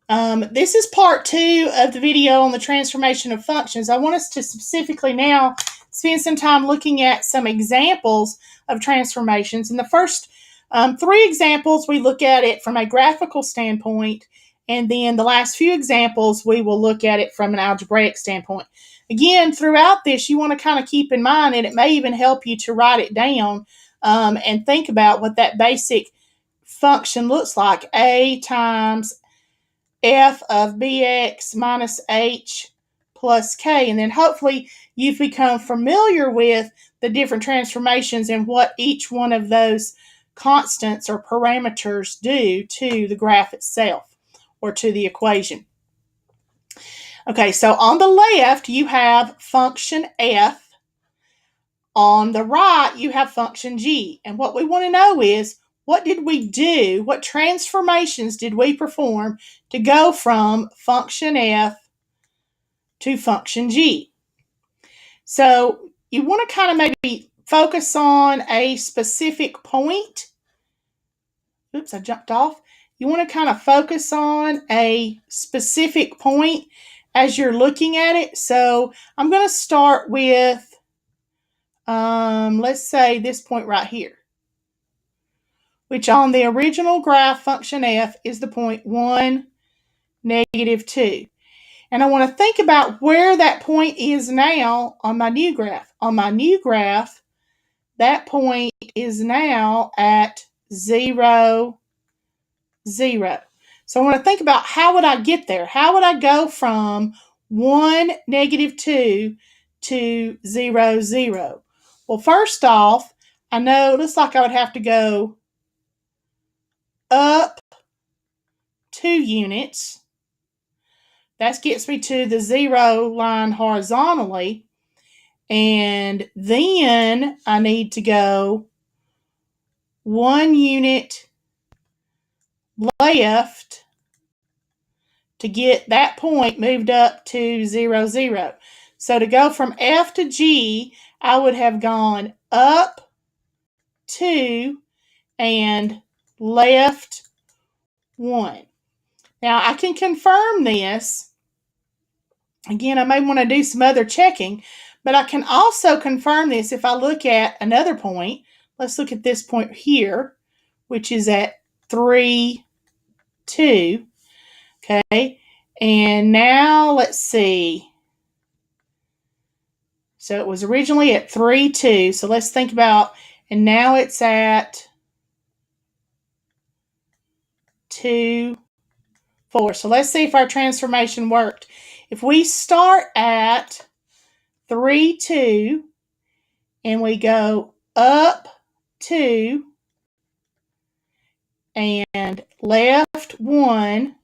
This is part 2 of the video on the transformation of functions. I want us to specifically now spend some time looking at some examples of transformations. In the first 3 examples, we look at it from a graphical standpoint, and then the last few examples, we will look at it from an algebraic standpoint. Again, throughout this, you want to kind of keep in mind, and it may even help you to write it down and think about what that basic function looks like. A times f of bx minus h plus k. And then hopefully you've become familiar with the different transformations and what each one of those constants or parameters do to the graph itself or to the equation. Okay, so on the left you have function f. On the right you have function g. And what we want to know is, what did we do? What transformations did we perform to go from function f to function g? So you want to kind of maybe focus on a specific point. Oops, I jumped off. You want to kind of focus on a specific point as you're looking at it. So I'm going to start with, let's say this point right here, which on the original graph function f is the point 1, negative 2. And I want to think about where that point is now on my new graph. On my new graph, that point is now at 0, 0. So I want to think about, how would I get there? How would I go from 1, negative 2 to 0, 0? Well, first off, I know it looks like I would have to go up 2 units. That gets me to the 0 line horizontally. And then I need to go 1 unit left to get that point moved up to 0, 0. So to go from F to G, I would have gone up 2 and left 1. Now I can confirm this. Again, I may want to do some other checking, but I can also confirm this if I look at another point. Let's look at this point here, which is at 3, 2. Okay, and now let's see. So it was originally at 3, 2. So let's think about, and now it's at 2, 4. So let's see if our transformation worked. If we start at 3, 2, and we go up 2 and left 1,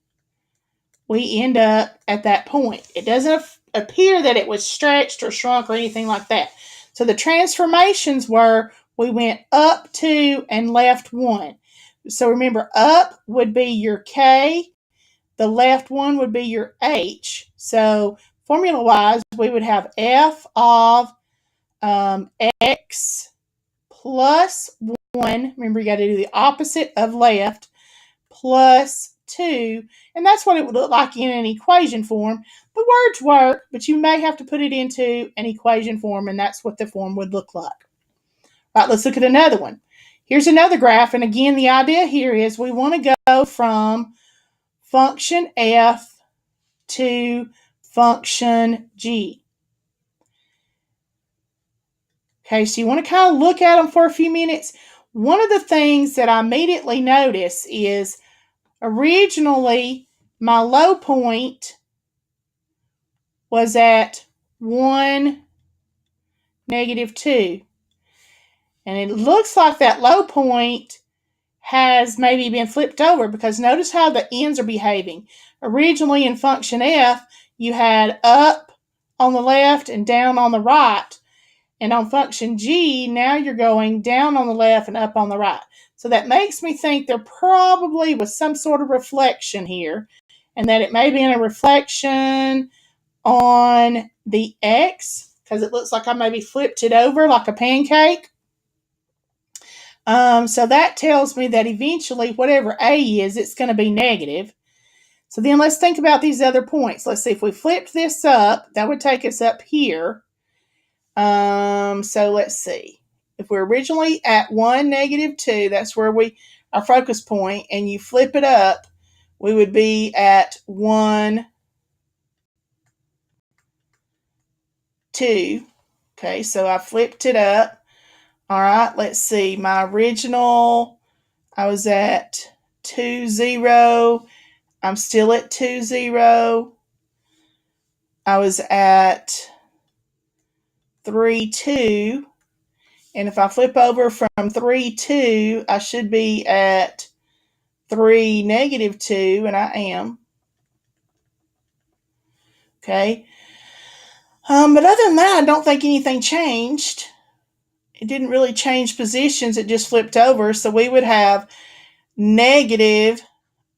we end up at that point. It doesn't appear that it was stretched or shrunk or anything like that. So the transformations were, we went up 2 and left 1. So remember, up would be your K, the left 1 would be your H. So formula-wise, we would have F of X plus 1. Remember, you got to do the opposite of left, plus 2. And that's what it would look like in an equation form. The words work, but you may have to put it into an equation form, and that's what the form would look like. All right, let's look at another one. Here's another graph, and again, the idea here is we want to go from function f to function g. Okay, so you want to kind of look at them for a few minutes. One of the things that I immediately notice is, originally my low point was at 1, negative 2. And it looks like that low point has maybe been flipped over, because notice how the ends are behaving. Originally in function f, you had up on the left and down on the right. And on function g, now you're going down on the left and up on the right. So that makes me think there probably was some sort of reflection here, and that it may be in a reflection on the x, because it looks like I maybe flipped it over like a pancake. So that tells me that eventually, whatever a is, it's going to be negative. So then let's think about these other points. Let's see, if we flipped this up, that would take us up here. So let's see. If we're originally at 1, -2, that's where our focus point, and you flip it up, we would be at 1, 2. Okay, so I flipped it up. All right, let's see. My original, I was at 2, 0. I'm still at 2, 0. I was at 3, 2. And if I flip over from 3, 2, I should be at 3, -2, and I am. Okay. But other than that, I don't think anything changed. It didn't really change positions. It just flipped over. So we would have negative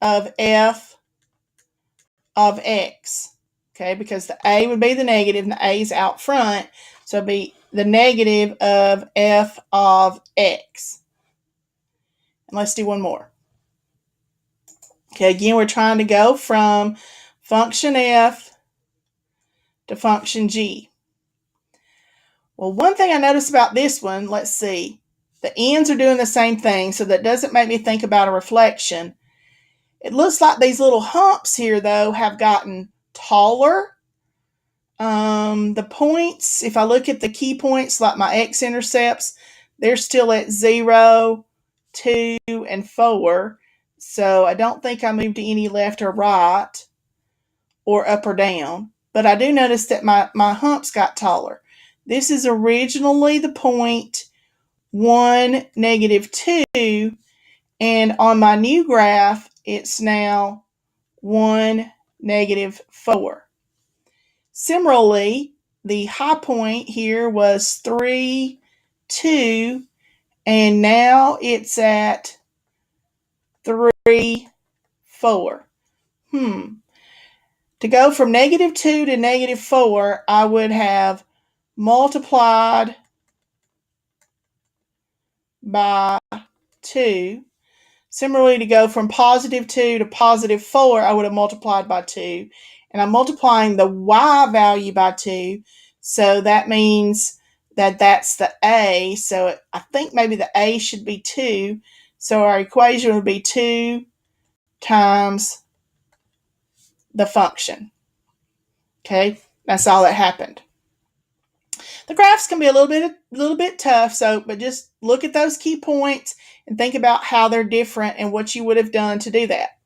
of f of x. Okay, because the a would be the negative and the a is out front. So it'd be the negative of f of x. And let's do one more. Okay, again, we're trying to go from function f to function g. Well, one thing I noticed about this one, let's see, the ends are doing the same thing, so that doesn't make me think about a reflection. It looks like these little humps here, though, have gotten taller. The points, if I look at the key points, like my x-intercepts, they're still at 0, 2, and 4. So I don't think I moved to any left or right or up or down. But I do notice that my humps got taller. This is originally the point 1, -2. And on my new graph, it's now 1, -4. Similarly, the high point here was 3, 2, and now it's at 3, 4. To go from -2 to -4, I would have multiplied by 2. Similarly, to go from +2 to +4, I would have multiplied by 2. And I'm multiplying the y value by 2. So that means that that's the a. So I think maybe the a should be 2. So our equation would be 2 times the function. Okay, that's all that happened. The graphs can be a little bit tough, but just look at those key points and think about how they're different and what you would have done to do that.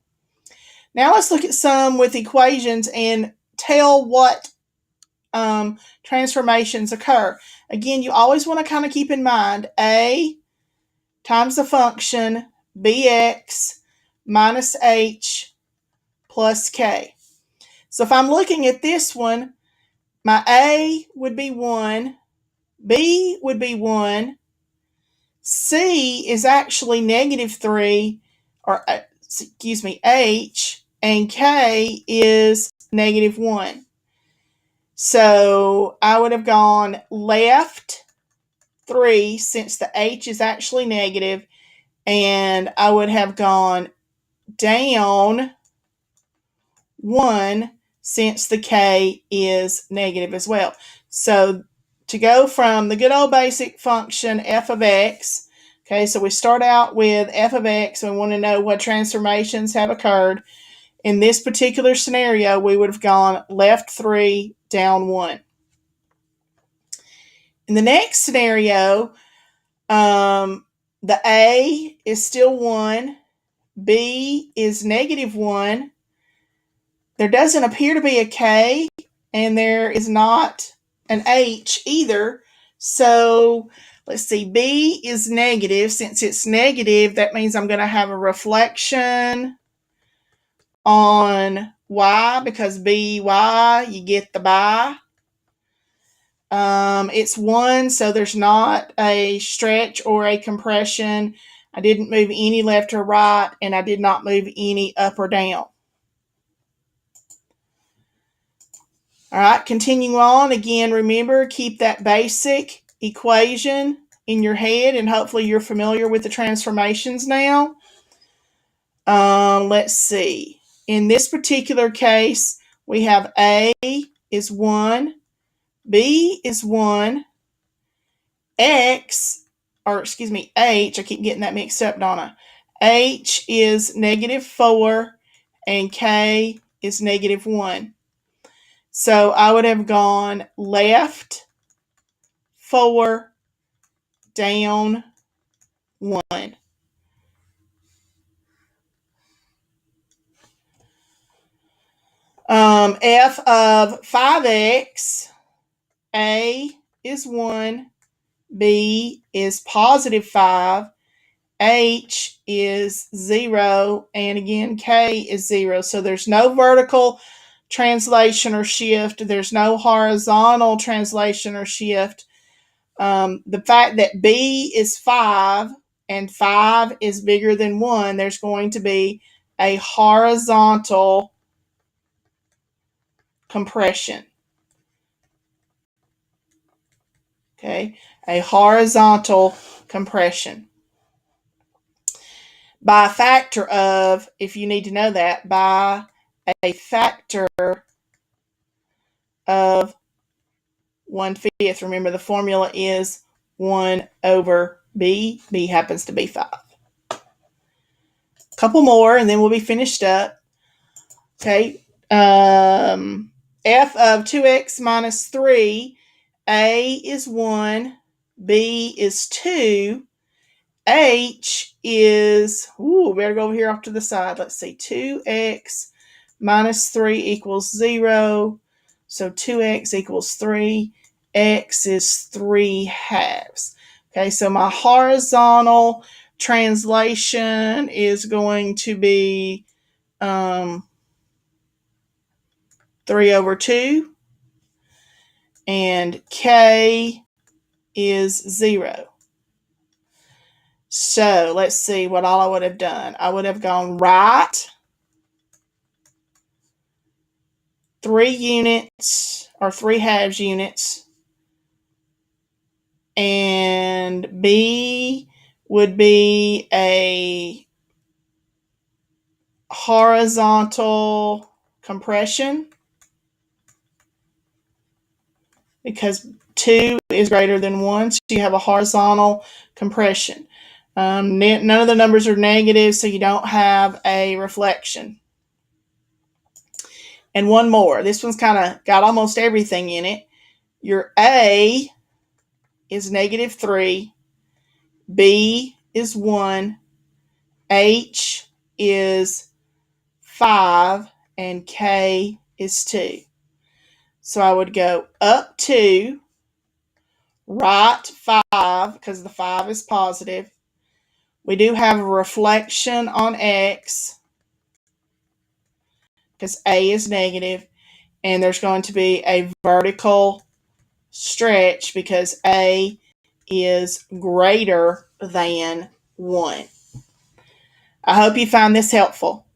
Now let's look at some with equations and tell what transformations occur. Again, you always want to kind of keep in mind a times the function bx minus h plus k. So if I'm looking at this one, my a would be 1, b would be 1, c is actually -3, or excuse me, h, and k is -1. So I would have gone left 3 since the h is actually negative, and I would have gone down 1 since the k is negative as well. So to go from the good old basic function f of x, okay, so we start out with f of x, and we want to know what transformations have occurred. In this particular scenario, we would have gone left 3, down 1. In the next scenario, the a is still 1, b is -1. There doesn't appear to be a k, and there is not an h either. So let's see, b is negative. Since it's negative, that means I'm going to have a reflection on y, because by, you get the by. It's 1, so there's not a stretch or a compression. I didn't move any left or right, and I did not move any up or down. All right, continue on. Again, remember, keep that basic equation in your head, and hopefully you're familiar with the transformations now. Let's see. in this particular case, we have A is 1, B is 1, H, I keep getting that mixed up, Donna. H is -4, and K is -1. So I would have gone left 4, down 1. F of 5x, A is 1, B is +5, H is 0, and again, K is 0. So there's no vertical translation or shift. There's no horizontal translation or shift. The fact that B is 5 and 5 is bigger than 1, there's going to be a horizontal compression. Okay, a horizontal compression. By a factor of, if you need to know that, by a factor of 1/5. Remember, the formula is 1 over B. B happens to be 5. Couple more, and then we'll be finished up. Okay. F of 2x minus 3. A is 1. B is 2. H is, better go over here off to the side. Let's see, 2x minus 3 equals 0. So 2x equals 3. X is 3/2. Okay, so my horizontal translation is going to be 3 over 2. And K is 0. So let's see what all I would have done. I would have gone right 3 units or 3/2 units, and B would be a horizontal compression because 2 is greater than 1, so you have a horizontal compression. None of the numbers are negative, so you don't have a reflection. And one more. This one's kind of got almost everything in it. Your A is -3, B is 1, H is 5, and K is 2. So I would go up 2, right 5, because the 5 is positive. We do have a reflection on X, because A is negative, and there's going to be a vertical stretch because A is greater than 1. I hope you find this helpful.